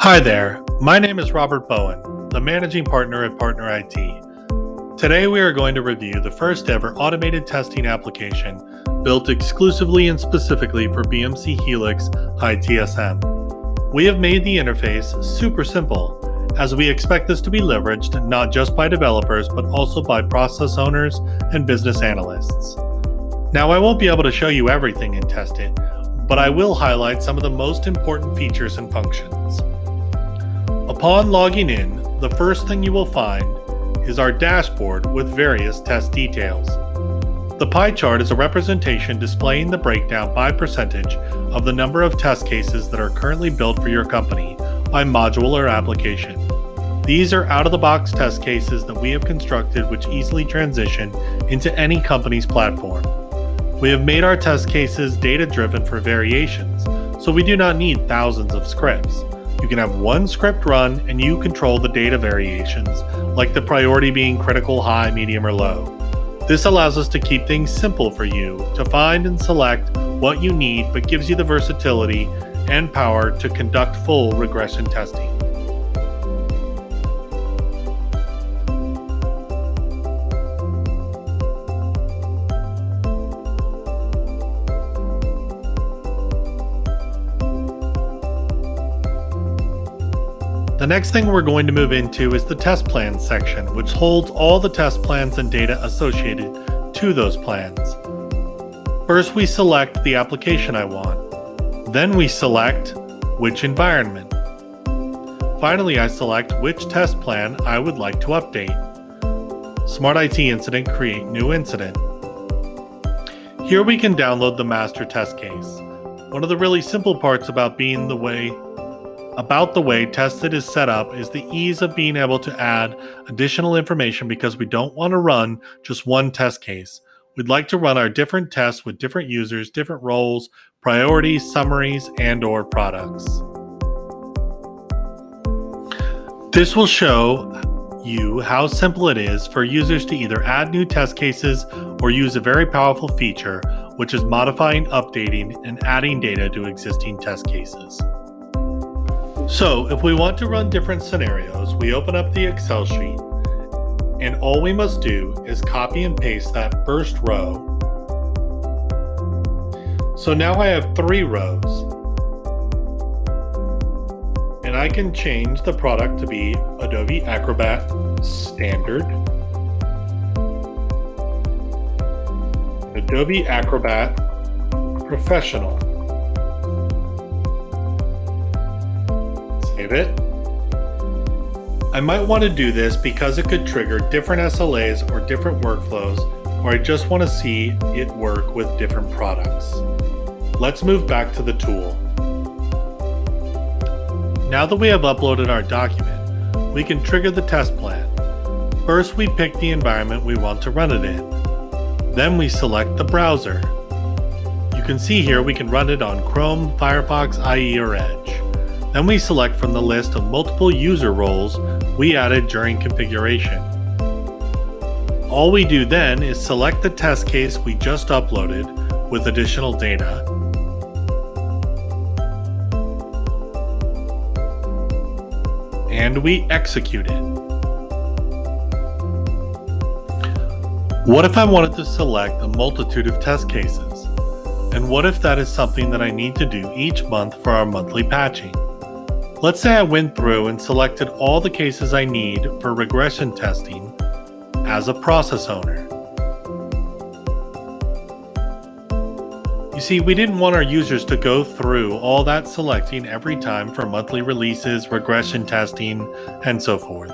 Hi there, my name is Robert Bowen, the Managing Partner at Partner IT. Today we are going to review the first ever automated testing application built exclusively and specifically for BMC Helix ITSM. We have made the interface super simple, as we expect this to be leveraged not just by developers but also by process owners and business analysts. Now I won't be able to show you everything and test it, but I will highlight some of the most important features and functions. Upon logging in, the first thing you will find is our dashboard with various test details. The pie chart is a representation displaying the breakdown by percentage of the number of test cases that are currently built for your company by module or application. These are out-of-the-box test cases that we have constructed which easily transition into any company's platform. We have made our test cases data-driven for variations, so we do not need thousands of scripts. You can have one script run and you control the data variations, like the priority being critical, high, medium, or low. This allows us to keep things simple for you to find and select what you need, but gives you the versatility and power to conduct full regression testing. The next thing we're going to move into is the test plans section, which holds all the test plans and data associated to those plans. First, we select the application I want. Then we select which environment. Finally, I select which test plan I would like to update. Smart IT Incident, create new incident. Here we can download the master test case. One of the really simple parts about the way Tested is set up is the ease of being able to add additional information because we don't want to run just one test case. We'd like to run our different tests with different users, different roles, priorities, summaries, and/or products. This will show you how simple it is for users to either add new test cases or use a very powerful feature, which is modifying, updating, and adding data to existing test cases. So, if we want to run different scenarios, we open up the Excel sheet, and all we must do is copy and paste that first row. So now I have 3 rows, and I can change the product to be Adobe Acrobat Standard, Adobe Acrobat Professional. Save it. I might want to do this because it could trigger different SLAs or different workflows, or I just want to see it work with different products. Let's move back to the tool. Now that we have uploaded our document, we can trigger the test plan. First, we pick the environment we want to run it in. Then we select the browser. You can see here we can run it on Chrome, Firefox, IE, or Edge. Then we select from the list of multiple user roles we added during configuration. All we do then is select the test case we just uploaded with additional data. And we execute it. What if I wanted to select a multitude of test cases? And what if that is something that I need to do each month for our monthly patching? Let's say I went through and selected all the cases I need for regression testing as a process owner. You see, we didn't want our users to go through all that selecting every time for monthly releases, regression testing, and so forth.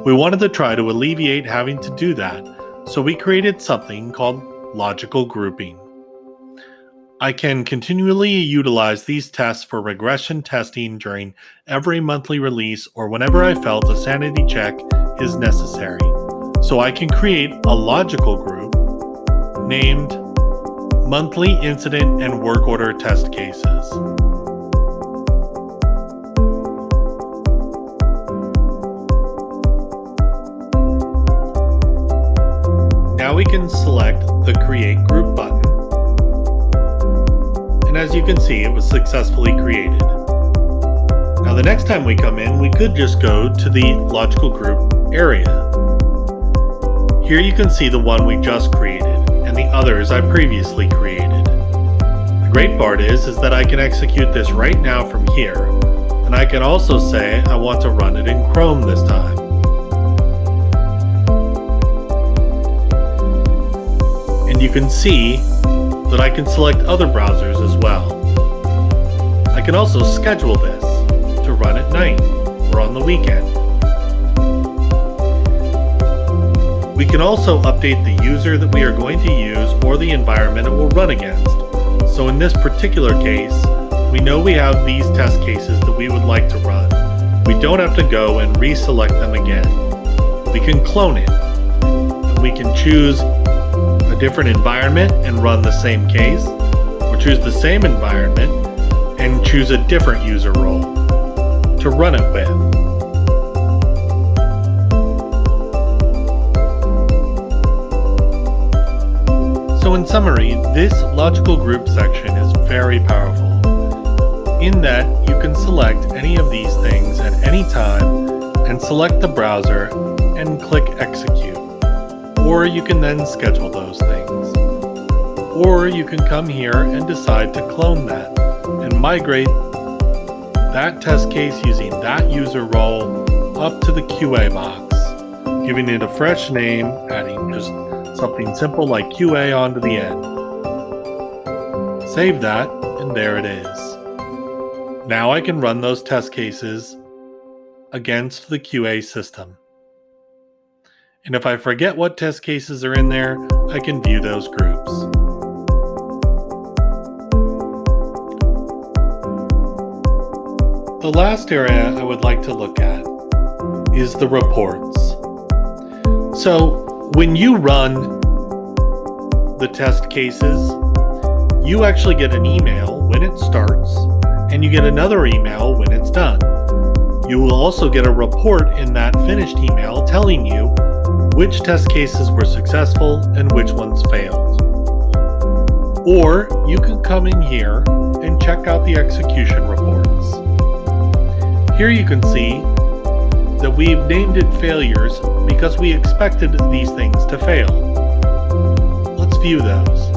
We wanted to try to alleviate having to do that, so we created something called logical grouping. I can continually utilize these tests for regression testing during every monthly release or whenever I felt a sanity check is necessary. So I can create a logical group named Monthly Incident and Work Order Test Cases. Now we can select the Create Group button. And as you can see, it was successfully created. Now the next time we come in, we could just go to the logical group area. Here you can see the one we just created and the others I previously created. The great part is that I can execute this right now from here, and I can also say I want to run it in Chrome this time. And you can see that I can select other browsers as well. I can also schedule this to run at night or on the weekend. We can also update the user that we are going to use or the environment it will run against. So in this particular case, we know we have these test cases that we would like to run. We don't have to go and reselect them again. We can clone it. And we can choose a different environment and run the same case, or choose the same environment and choose a different user role to run it with. So in summary, this logical group section is very powerful in that you can select any of these things at any time and select the browser and click execute. Or you can then schedule those things. Or you can come here and decide to clone that and migrate that test case using that user role up to the QA box, giving it a fresh name, adding just something simple like QA onto the end. Save that, and there it is. Now I can run those test cases against the QA system. And if I forget what test cases are in there, I can view those groups. The last area I would like to look at is the reports. So when you run the test cases, you actually get an email when it starts, and you get another email when it's done. You will also get a report in that finished email telling you which test cases were successful and which ones failed. Or you can come in here and check out the execution reports. Here you can see that we've named it failures because we expected these things to fail. Let's view those.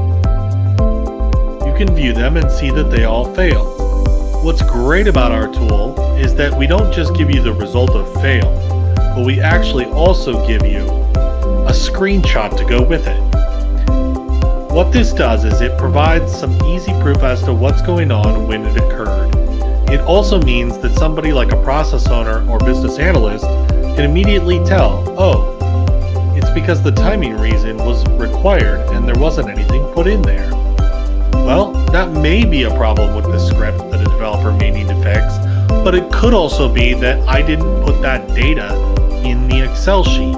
You can view them and see that they all fail. What's great about our tool is that we don't just give you the result of failed, but we actually also give you a screenshot to go with it. What this does is it provides some easy proof as to what's going on when it occurred. It also means that somebody like a process owner or business analyst can immediately tell, oh, it's because the timing reason was required and there wasn't anything put in there. Well, that may be a problem with the script that a developer may need to fix, but it could also be that I didn't put that data in the Excel sheet.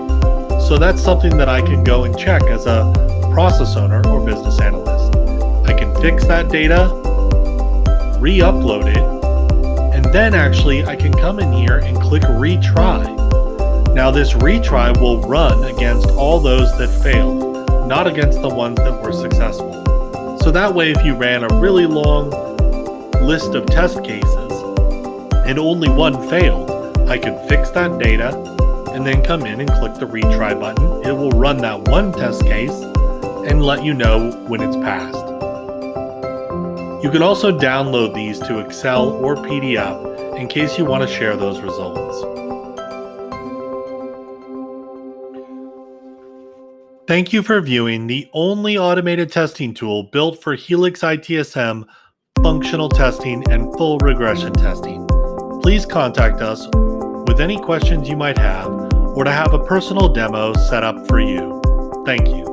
So that's something that I can go and check as a process owner or business analyst. I can fix that data, re-upload it, and then actually I can come in here and click retry. Now this retry will run against all those that failed, not against the ones that were successful. So that way if you ran a really long list of test cases and only one failed, I could fix that data and then come in and click the retry button. It will run that one test case and let you know when it's passed. You can also download these to Excel or PDF in case you want to share those results. Thank you for viewing the only automated testing tool built for Helix ITSM, functional testing, and full regression testing. Please contact us with any questions you might have or to have a personal demo set up for you. Thank you.